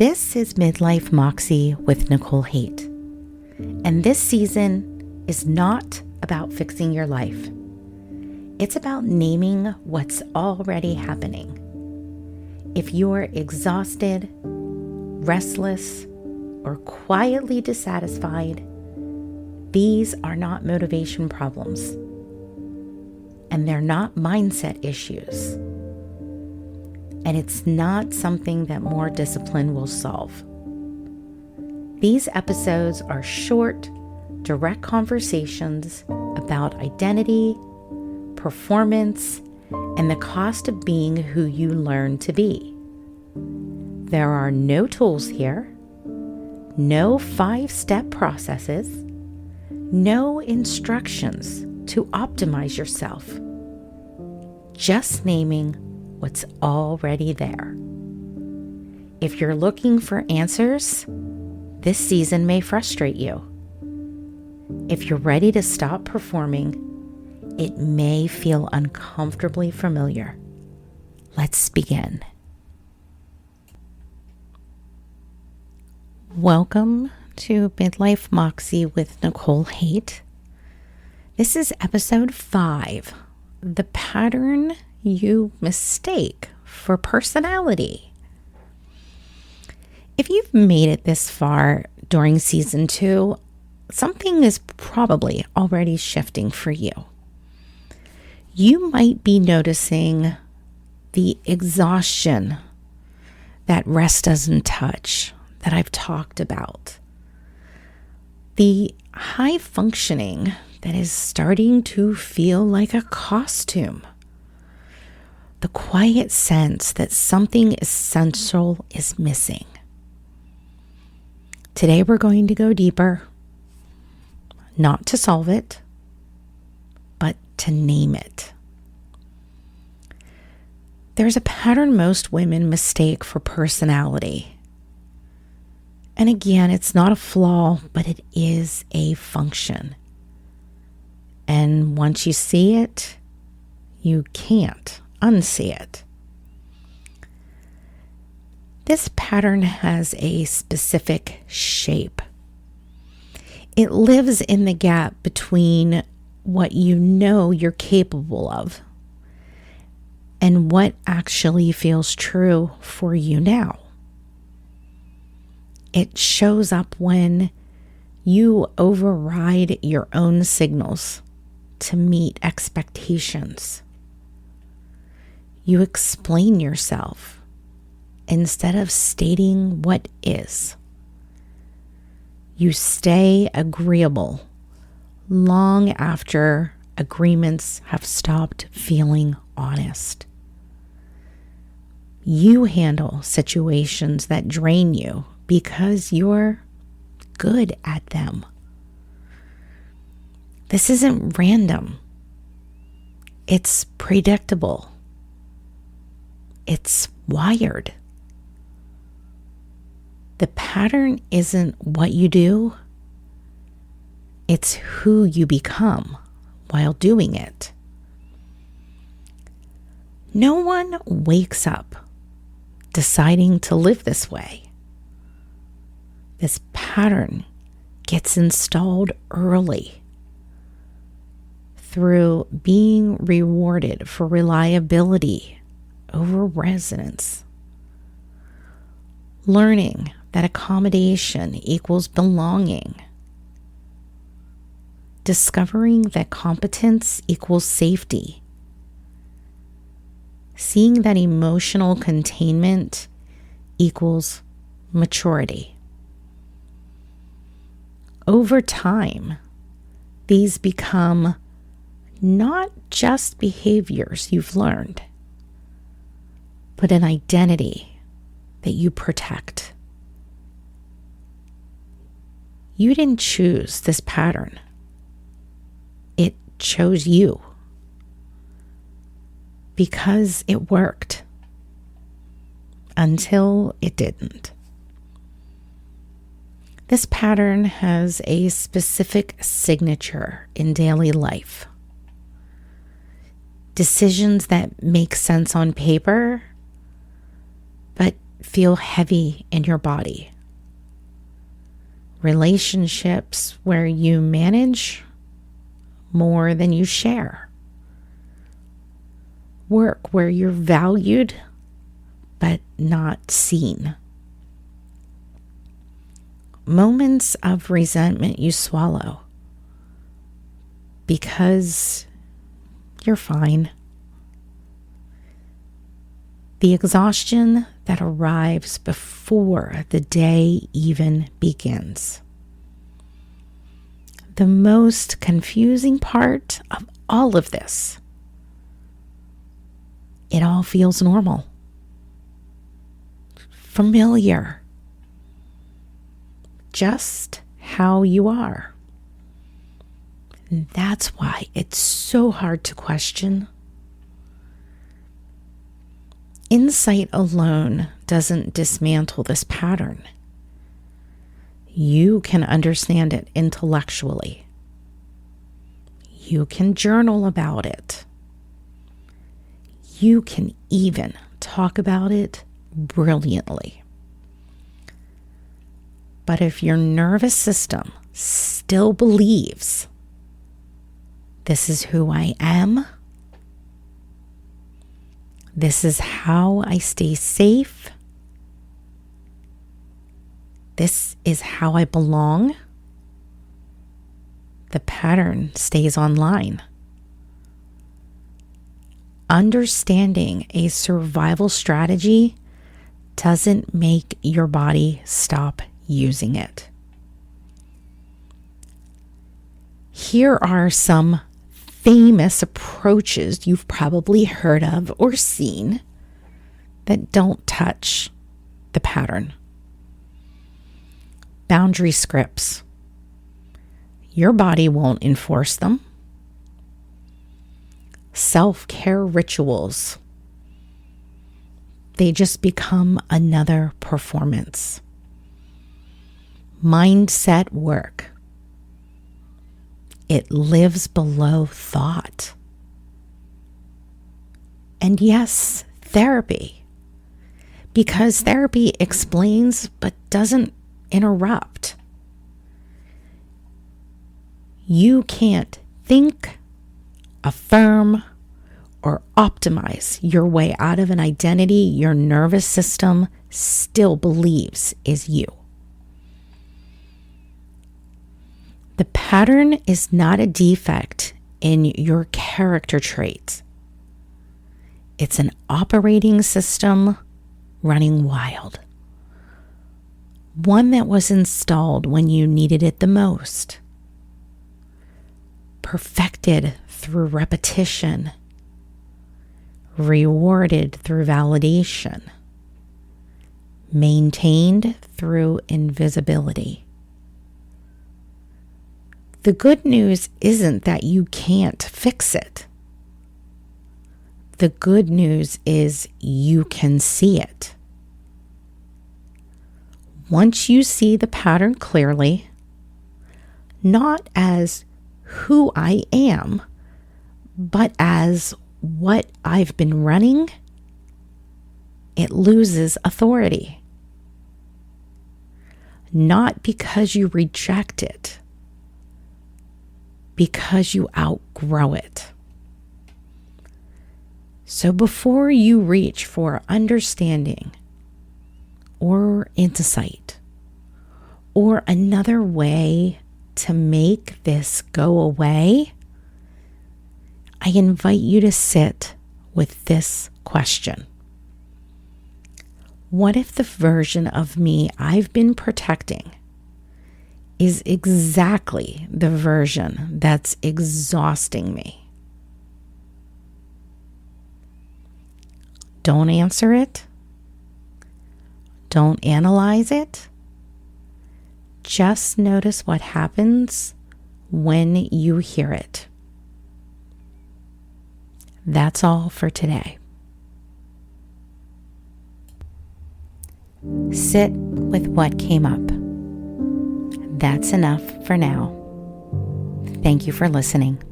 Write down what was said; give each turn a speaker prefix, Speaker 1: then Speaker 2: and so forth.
Speaker 1: This is Midlife Moxie with Nicole Hate, and this season is not about fixing your life. It's about naming what's already happening. If you're exhausted, restless, or quietly dissatisfied, these are not motivation problems, and they're not mindset issues. And it's not something that more discipline will solve. These episodes are short, direct conversations about identity, performance, and the cost of being who you learn to be. There are no tools here, no 5-step processes, no instructions to optimize yourself, just naming what's already there. If you're looking for answers, this season may frustrate you. If you're ready to stop performing, it may feel uncomfortably familiar. Let's begin. Welcome to Midlife Moxie with Nicole Hate. This is episode 5, the pattern you mistake for personality. If you've made it this far during season 2, something is probably already shifting for you. You might be noticing the exhaustion that rest doesn't touch that I've talked about. The high functioning that is starting to feel like a costume. The quiet sense that something essential is missing. Today we're going to go deeper, not to solve it, but to name it. There's a pattern most women mistake for personality. And again, it's not a flaw, but it is a function. And once you see it, you can't unsee it. This pattern has a specific shape. It lives in the gap between what you know you're capable of and what actually feels true for you now. It shows up when you override your own signals to meet expectations. You explain yourself instead of stating what is. You stay agreeable long after agreements have stopped feeling honest. You handle situations that drain you because you're good at them. This isn't random. It's predictable. It's wired. The pattern isn't what you do. It's who you become while doing it. No one wakes up deciding to live this way. This pattern gets installed early through being rewarded for reliability over resonance, learning that accommodation equals belonging, discovering that competence equals safety, seeing that emotional containment equals maturity. Over time, these become not just behaviors you've learned, but an identity that you protect. You didn't choose this pattern. It chose you because it worked until it didn't. This pattern has a specific signature in daily life. Decisions that make sense on paper, but feel heavy in your body. Relationships where you manage more than you share. Work where you're valued but not seen. Moments of resentment you swallow because you're fine. The exhaustion that arrives before the day even begins. The most confusing part of all of this, it all feels normal, familiar, just how you are. And that's why it's so hard to question. Insight alone doesn't dismantle this pattern. You can understand it intellectually. You can journal about it. You can even talk about it brilliantly. But if your nervous system still believes this is who I am, this is how I stay safe, this is how I belong, the pattern stays online. Understanding a survival strategy doesn't make your body stop using it. Here are some famous approaches you've probably heard of or seen that don't touch the pattern. Boundary scripts. Your body won't enforce them. Self-care rituals. They just become another performance. Mindset work. It lives below thought. And yes, therapy. Because therapy explains but doesn't interrupt. You can't think, affirm, or optimize your way out of an identity your nervous system still believes is you. The pattern is not a defect in your character trait. It's an operating system running wild. One that was installed when you needed it the most. Perfected through repetition. Rewarded through validation. Maintained through invisibility. The good news isn't that you can't fix it. The good news is you can see it. Once you see the pattern clearly, not as who I am, but as what I've been running, it loses authority. Not because you reject it, because you outgrow it. So before you reach for understanding or insight or another way to make this go away, I invite you to sit with this question. What if the version of me I've been protecting is exactly the version that's exhausting me? Don't answer it. Don't analyze it. Just notice what happens when you hear it. That's all for today. Sit with what came up. That's enough for now. Thank you for listening.